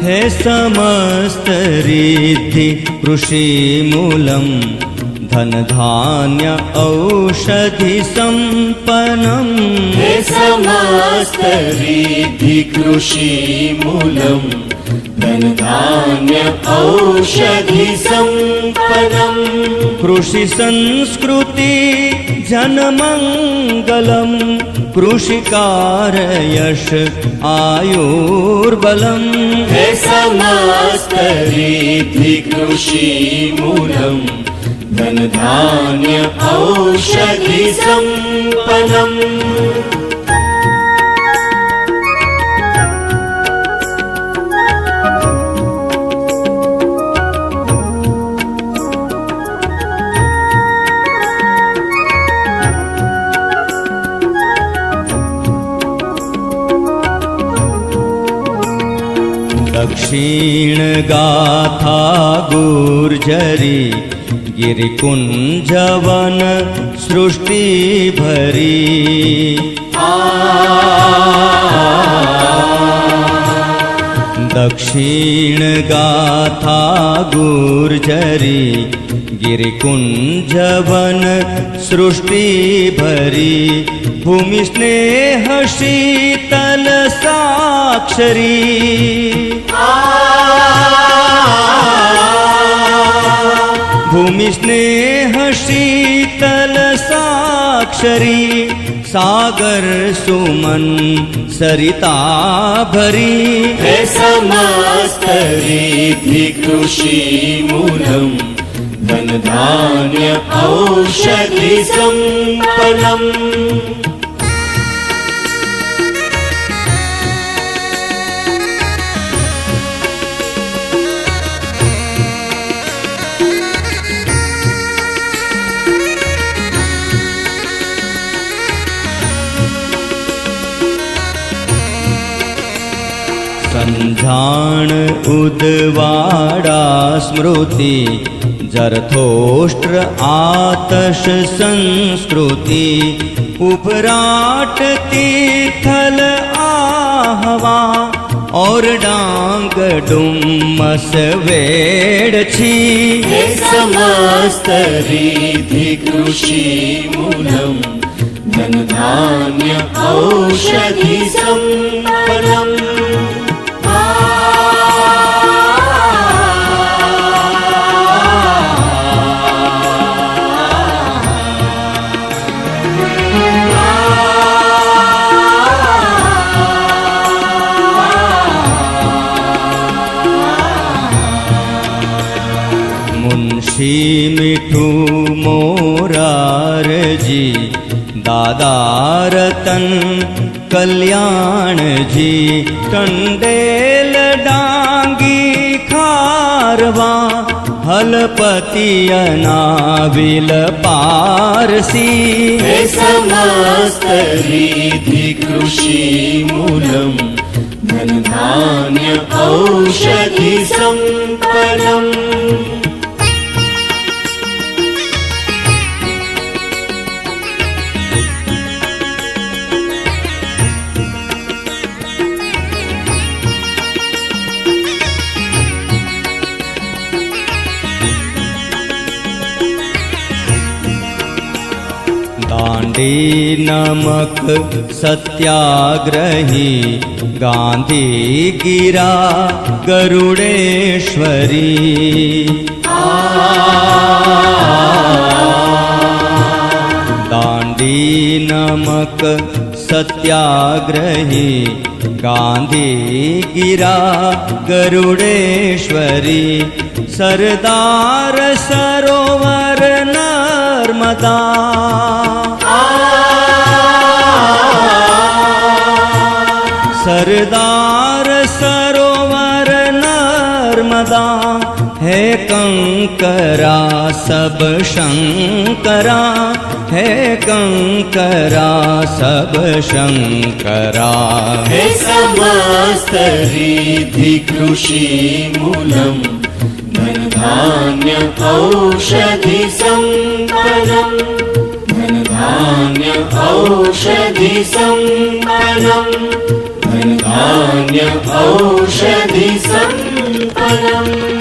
हे समस्त रिद्धि कृषिमूलम् धन धान्य औषधि संपन्नम् हे समस्त रिद्धि कृषिमूलम् धन धान्य औषधि संपन्नम् कृषि संस्कृति जनमंगलम् कृषिकार यश आयुर्बलम् हे समस्त रिद्धि कृषिमूलम् धन धान्य औषधि संपन्नम् दक्षिण गाथा गुर्जरी गिरिकुंजवन सृष्टि भरी दक्षिण गाथा गुर्जरी गिरिकुंजवन सृष्टि भरी भूमि स्नेह शीतल साक्षरी भूमि स्नेह शीतल साक्षरी सागर सुमन सरिता भरी हे समस्त रिद्धि कृषिमूलम् धन धान्य औषधि संपन्नम् संझाण उदवाड़ा स्मृति जरथोष्ट्र आतश संस्कृति उपराट तीर्थल आहवा और डांग डुम्मस वेड़ छी हे समस्त रिद्धि कृषिमूलम् धन धान्य औषधि संपन्नम् मुंशी मिठू मोरारजी दादा रतन कल्याण जी टंडेल डांगी खारवा हलपति अनाविल पारसी हे समस्त रिद्धि कृषिमूलम् धन धान्य औषधि संपन्नम् दांडी नमक सत्याग्रही गांधी गिरा गरुड़ेश्वरी दांडी नमक सत्याग्रही गांधी गिरा गरुड़ेश्वरी सरदार सरोवर नर्मदा सरदार सरोवर नर्मदा है कंकरा सब शंकरा है कंकरा सब शंकरा हे समस्त रिद्धि कृषिमूलम् धन धान्य औषधि संपन्नम् धन धान्य औषधि संपन्नम् धन धनधान्य औषधि सम्पदम्